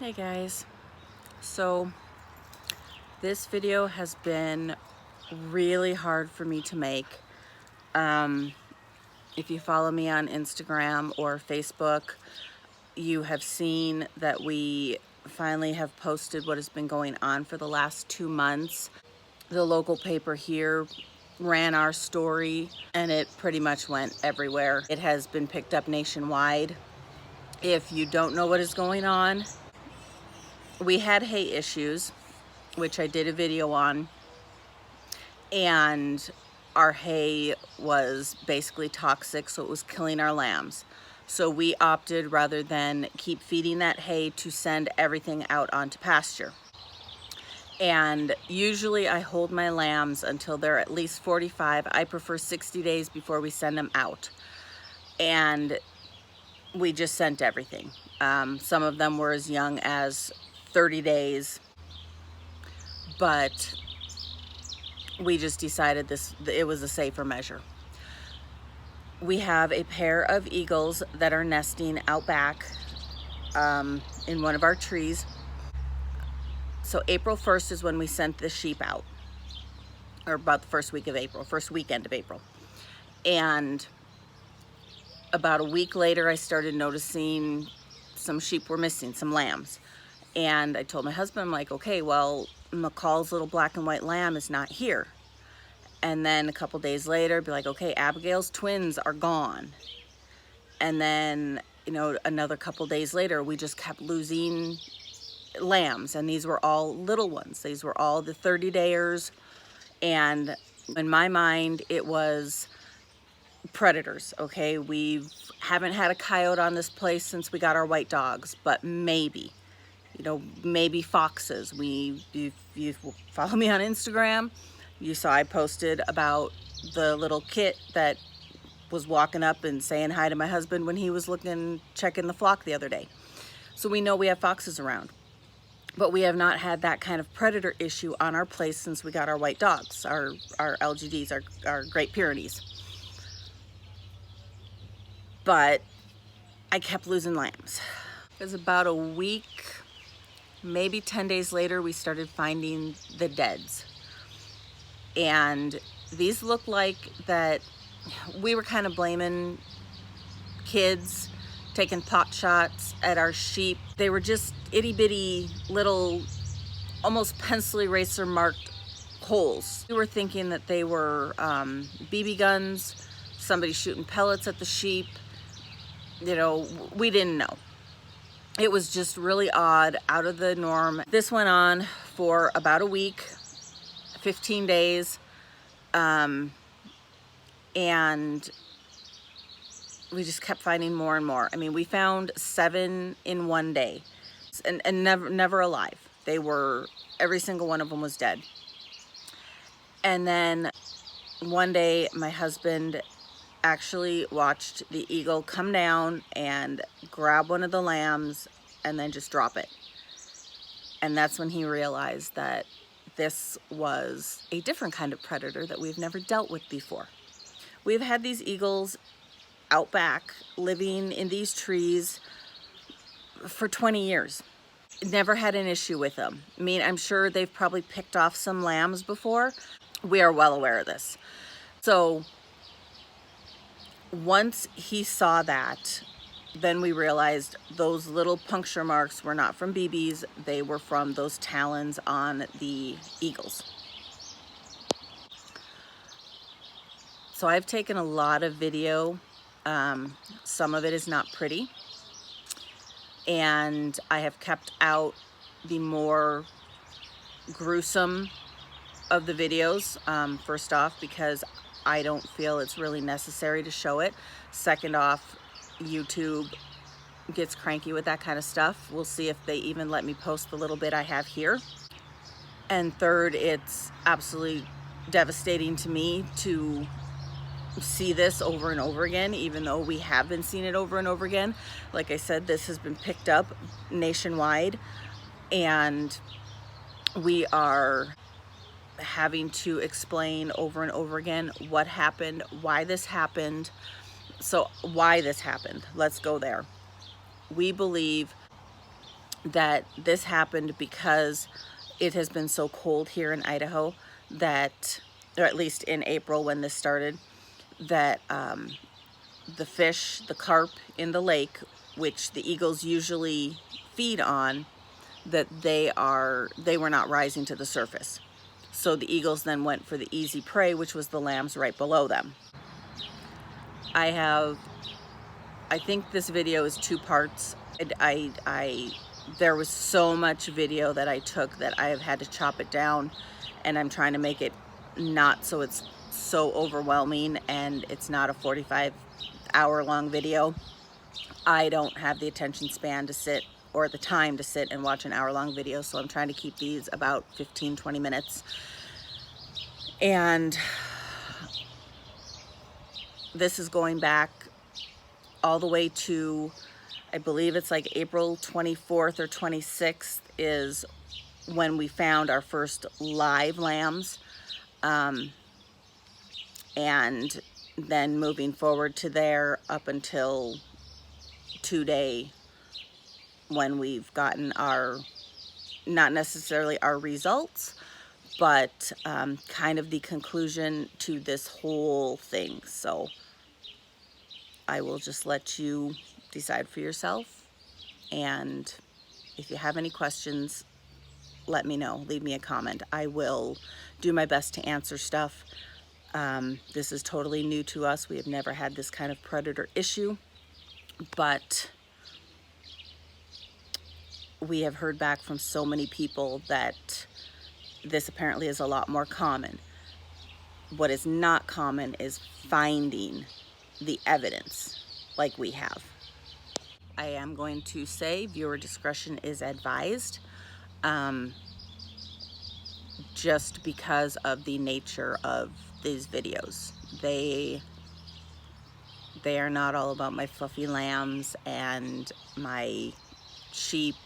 Hey guys, so this video has been really hard for me to make. If you follow me on Instagram or Facebook, you have seen that we finally have posted what has been going on for the last 2 months. The local paper here ran our story and it pretty much went everywhere. It has been picked up nationwide. If you don't know what is going on, we had hay issues, which I did a video on, and our hay was basically toxic, so it was killing our lambs. So we opted, rather than keep feeding that hay, to send everything out onto pasture. And usually I hold my lambs until they're at least 45. I prefer 60 days before we send them out. And we just sent everything. Some of them were as young as 30 days, but we just decided it was a safer measure. We have a pair of eagles that are nesting out back in one of our trees. So April 1st is when we sent the sheep out, or about the first weekend of April. And about a week later, I started noticing some sheep were missing, some lambs. And I told my husband, I'm like, okay, well, McCall's little black and white lamb is not here. And then a couple days later, be like, okay, Abigail's twins are gone. And then, another couple days later, we just kept losing lambs. And these were all little ones. These were all the 30-dayers. And in my mind, it was predators, okay? We haven't had a coyote on this place since we got our white dogs, but maybe foxes. If you follow me on Instagram, you saw I posted about the little kit that was walking up and saying hi to my husband when he was checking the flock the other day. So we know we have foxes around, but we have not had that kind of predator issue on our place since we got our white dogs, our LGDs, our Great Pyrenees. But I kept losing lambs. It was about a week, maybe 10 days later, we started finding the deads. And these looked like that we were kind of blaming kids taking pot shots at our sheep. They were just itty bitty little, almost pencil eraser marked holes. We were thinking that they were BB guns, somebody shooting pellets at the sheep. We didn't know. It was just really odd, out of the norm. This went on for about a week, 15 days, and we just kept finding more and more. I mean, we found 7 in one day, and never alive. Every single one of them was dead. And then one day, my husband actually watched the eagle come down and grab one of the lambs and then just drop it. And that's when he realized that this was a different kind of predator that we've never dealt with before. We've had these eagles out back living in these trees for 20 years. Never had an issue with them. I mean, I'm sure they've probably picked off some lambs before. We are well aware of this. So once he saw that, then we realized those little puncture marks were not from BBs, they were from those talons on the eagles. So I've taken a lot of video. Some of it is not pretty. And I have kept out the more gruesome of the videos, first off, because I don't feel it's really necessary to show it. Second off, YouTube gets cranky with that kind of stuff. We'll see if they even let me post the little bit I have here. And third, it's absolutely devastating to me to see this over and over again, even though we have been seeing it over and over again. Like I said, this has been picked up nationwide, and we are having to explain over and over again what happened, why this happened. So why this happened, let's go there. We believe that this happened because it has been so cold here in Idaho that, or at least in April when this started, that the fish, the carp in the lake, which the eagles usually feed on, that they were not rising to the surface. So the eagles then went for the easy prey, which was the lambs right below them. I think this video is 2 parts. There was so much video that I took that I have had to chop it down, and I'm trying to make it not so it's so overwhelming and it's not a 45-hour long video. I don't have the attention span to sit, or the time to sit and watch an hour-long video, so I'm trying to keep these about 15-20 minutes. And this is going back all the way to, I believe it's like April 24th or 26th is when we found our first live lambs. And then moving forward to there up until today, when we've gotten our, not necessarily our results, but kind of the conclusion to this whole thing. So I will just let you decide for yourself. And if you have any questions, let me know. Leave me a comment. I will do my best to answer stuff. This is totally new to us. We have never had this kind of predator issue, but we have heard back from so many people that this apparently is a lot more common. What is not common is finding the evidence like we have. I am going to say viewer discretion is advised, just because of the nature of these videos. They are not all about my fluffy lambs and my sheep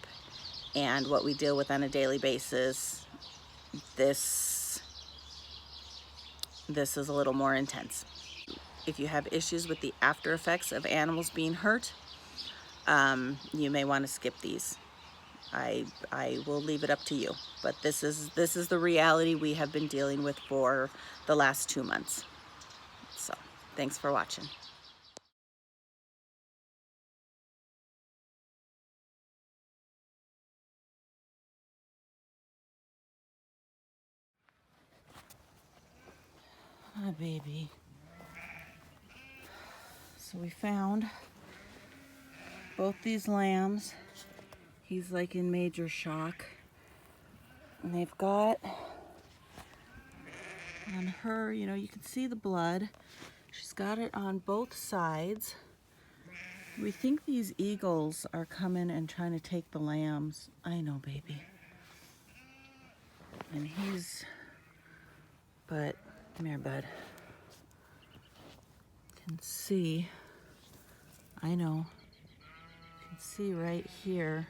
and what we deal with on a daily basis. This is a little more intense. If you have issues with the after effects of animals being hurt, you may want to skip these. I will leave it up to you, but this is the reality we have been dealing with for the last 2 months. So thanks for watching. Hi, baby. So we found both these lambs. He's like in major shock. And they've got on her, you know, you can see the blood. She's got it on both sides. We think these eagles are coming and trying to take the lambs. I know, baby. And but come here, bud. Can see, I know, you can see right here,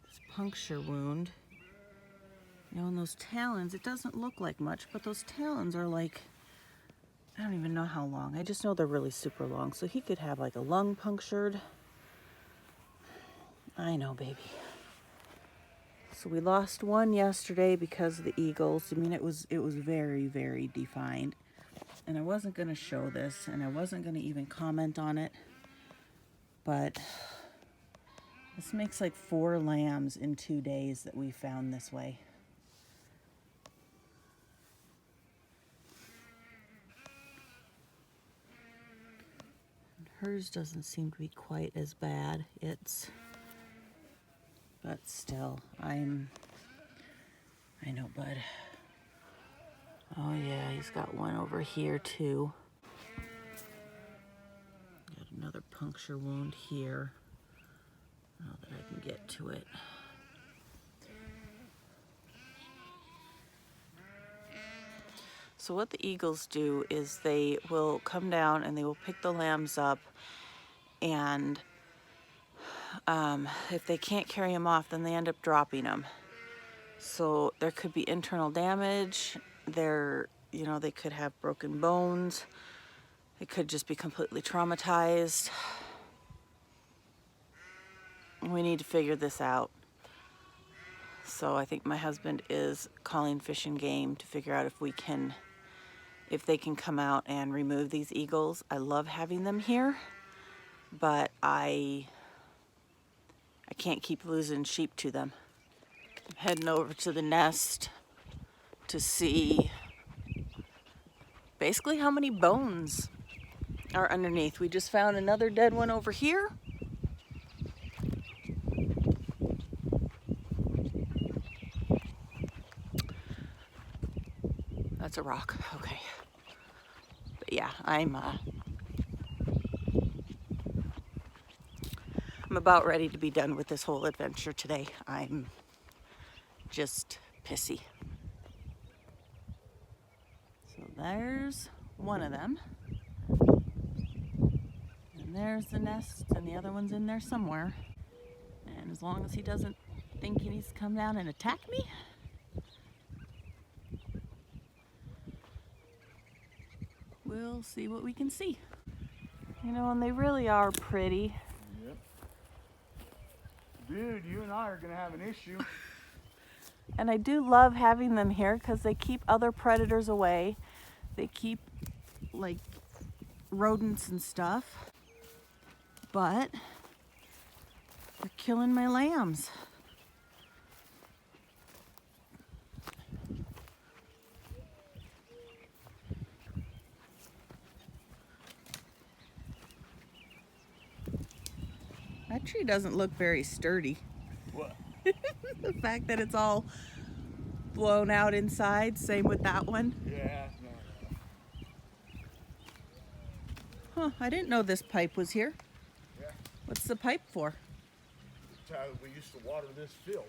this puncture wound. You know, and those talons, it doesn't look like much, but those talons are like, I don't even know how long. I just know they're really super long. So he could have like a lung punctured. I know, baby. So we lost one yesterday because of the eagles. I mean, it was very, very defined. And I wasn't going to show this, and I wasn't going to even comment on it. But this makes like 4 lambs in 2 days that we found this way. Hers doesn't seem to be quite as bad. But still, I know, bud. Oh yeah, he's got one over here too. Got another puncture wound here. Now that I can get to it. So what the eagles do is they will come down and they will pick the lambs up, and if they can't carry them off, then they end up dropping them. So there could be internal damage. You know, they could have broken bones. It could just be completely traumatized. We need to figure this out. So I think my husband is calling Fish and Game to figure out if they can come out and remove these eagles. I love having them here, but I can't keep losing sheep to them. I'm heading over to the nest to see basically how many bones are underneath. We just found another dead one over here. That's a rock, okay. But yeah, I'm about ready to be done with this whole adventure today. I'm just pissy. So there's one of them. And there's the nest, and the other one's in there somewhere. And as long as he doesn't think he needs to come down and attack me, we'll see what we can see. You know, and they really are pretty. Yep. Dude, you and I are gonna have an issue. And I do love having them here because they keep other predators away. They keep like rodents and stuff. But they're killing my lambs. That tree doesn't look very sturdy. What? The fact that it's all blown out inside, same with that one. Yeah, no. Huh, I didn't know this pipe was here. Yeah. What's the pipe for? That's how we used to water this field.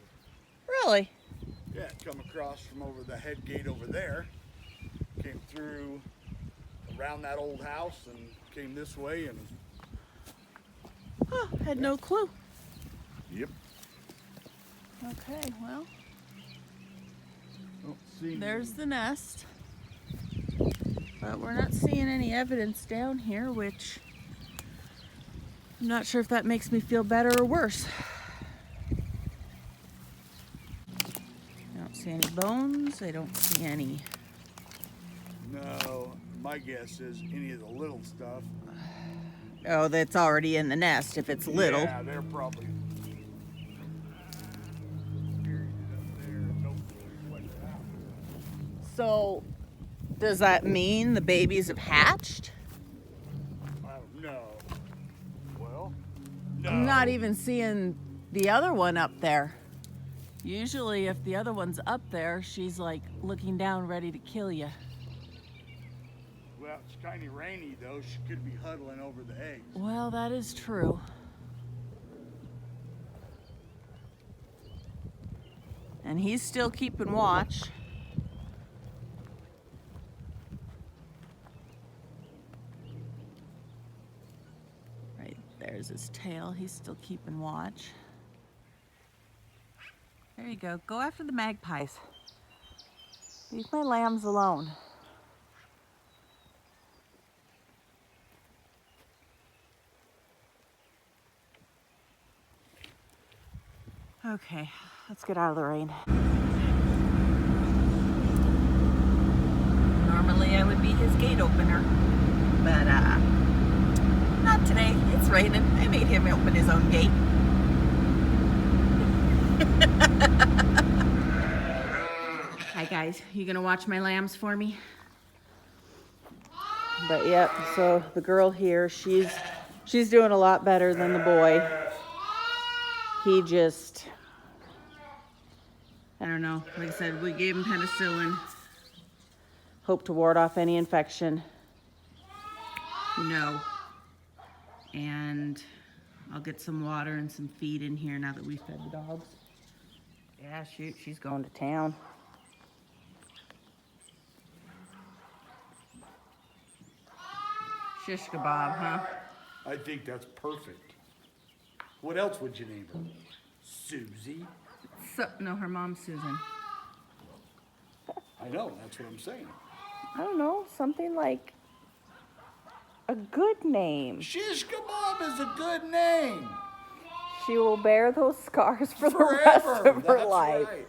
Really? Yeah, come across from over the head gate over there, came through around that old house and came this way and... Huh, had no clue. Yep. Okay, well, Don't see there's the nest. But we're not seeing any evidence down here, which I'm not sure if that makes me feel better or worse. I don't see any bones. I don't see any. No, my guess is any of the little stuff. Oh, that's already in the nest if it's little. Yeah, they're probably buried it up there and hopefully let it out. So, does that mean the babies have hatched? I don't know. Well, no. I'm not even seeing the other one up there. Usually if the other one's up there, she's like looking down ready to kill you. Well, it's kind of rainy though. She could be huddling over the eggs. Well, that is true. And he's still keeping watch. Right there's his tail. He's still keeping watch. There you go. Go after the magpies. Leave my lambs alone. Okay, let's get out of the rain. Normally I would be his gate opener, but not today. It's raining. I made him open his own gate. Hi guys, you gonna watch my lambs for me? But yep, so the girl here, she's doing a lot better than the boy. He just, I don't know, like I said, we gave him penicillin. Hope to ward off any infection. No. And I'll get some water and some feed in here now that we've fed the dogs. Yeah, shoot, she's going to town. Shish kebab, huh? I think that's perfect. What else would you name her? Susie? So, no, her mom's Susan. I know, that's what I'm saying. I don't know, something like a good name. Shish kebab is a good name. She will bear those scars for the rest of her life. Right.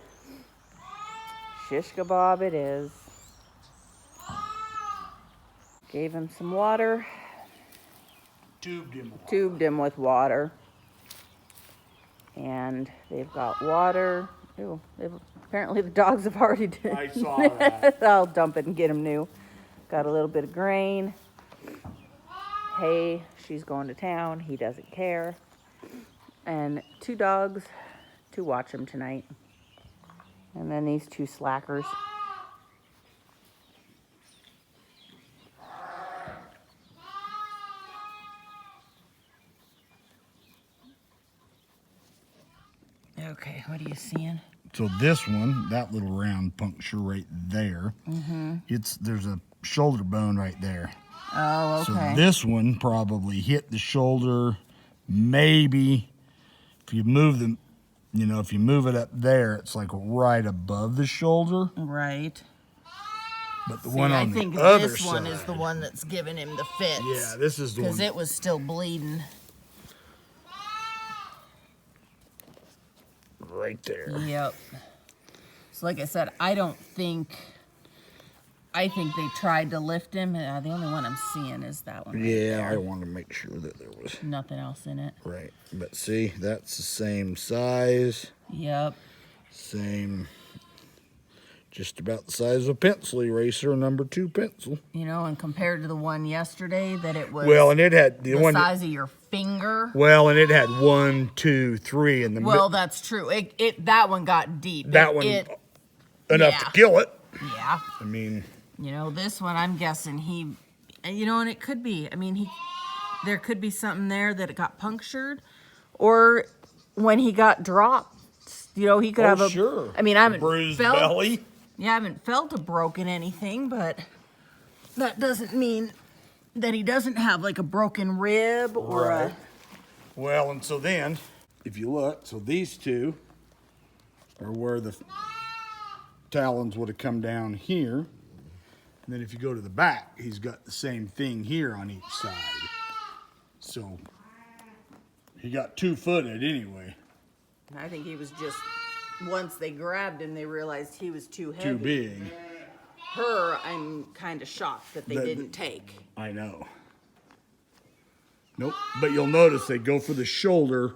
Shish kebab it is. Gave him some water. Tubed him with water. And they've got water. Ooh, apparently the dogs have already done. I saw that. I'll dump it and get him new. Got a little bit of grain. Hay, she's going to town. He doesn't care. And 2 dogs to watch him tonight. And then these 2 slackers. Okay, what are you seeing? So this one, that little round puncture right there, there's a shoulder bone right there. Oh, okay. So this one probably hit the shoulder. Maybe if you move them, if you move it up there, it's like right above the shoulder. Right. But the one on the other side. I think this one is the one that's giving him the fits. Yeah, this is the one. Because it was still bleeding. Right there. Yep. So like I said, I think they tried to lift him. The only one I'm seeing is that one. Yeah, I wanted to make sure that there was nothing else in it. Right. But see, that's the same size. Yep. Same. Just about the size of a pencil eraser, number 2 pencil. And compared to the one yesterday, that it was and it had the one size of your finger. Well, and it had 1, 2, 3 in the middle. Well, that's true. That one got deep. Enough to kill it. Yeah. I mean, this one, I'm guessing and it could be. I mean, there could be something there that it got punctured, or when he got dropped, he could have a. Sure. I mean, I haven't bruised felt belly. Yeah, I haven't felt a broken anything, but that doesn't mean that he doesn't have like a broken rib or Right. Well, and so then, if you look, so these 2 are where the talons would have come down here. And then if you go to the back, he's got the same thing here on each side. So he got 2-footed anyway. I think he was just, once they grabbed him, they realized he was too heavy. Too big. Her, I'm kind of shocked that they didn't take. I know. Nope. But you'll notice they go for the shoulder.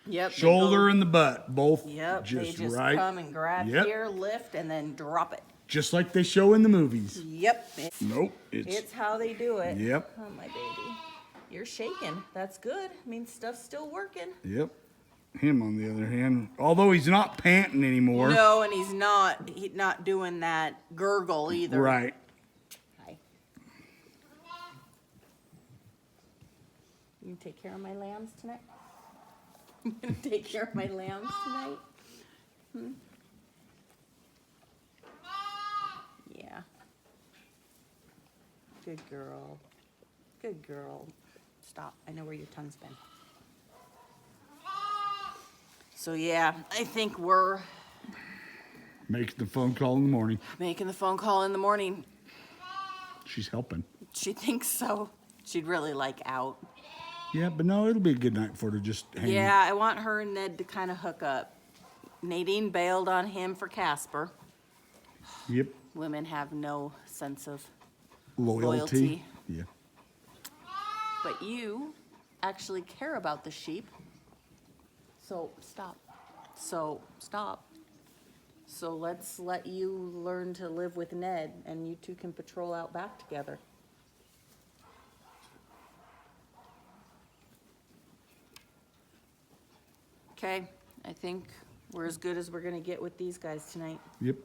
Yep. Shoulder and the butt, both Yep. just they just right. come and grab here, lift, and then drop it. Just like they show in the movies. Yep. Nope. It's how they do it. Yep. Oh, my baby. You're shaking. That's good. I mean, stuff's still working. Yep. Him, on the other hand, although he's not panting anymore. No, and he's not doing that gurgle either. Right. Hi. You take care of my lambs tonight? You gonna take care of my lambs tonight? Yeah. Good girl. Good girl. Stop. I know where your tongue's been. So yeah, I think we're Making the phone call in the morning. making the phone call in the morning. She's helping. She thinks so. She'd really like out. Yeah, but no, it'll be a good night for her to just hang. Yeah, I want her and Ned to kind of hook up. Nadine bailed on him for Casper. Yep. Women have no sense of Loyalty. Yeah. But you actually care about the sheep. So stop. So let's let you learn to live with Ned, and you two can patrol out back together. Okay, I think we're as good as we're gonna get with these guys tonight. Yep.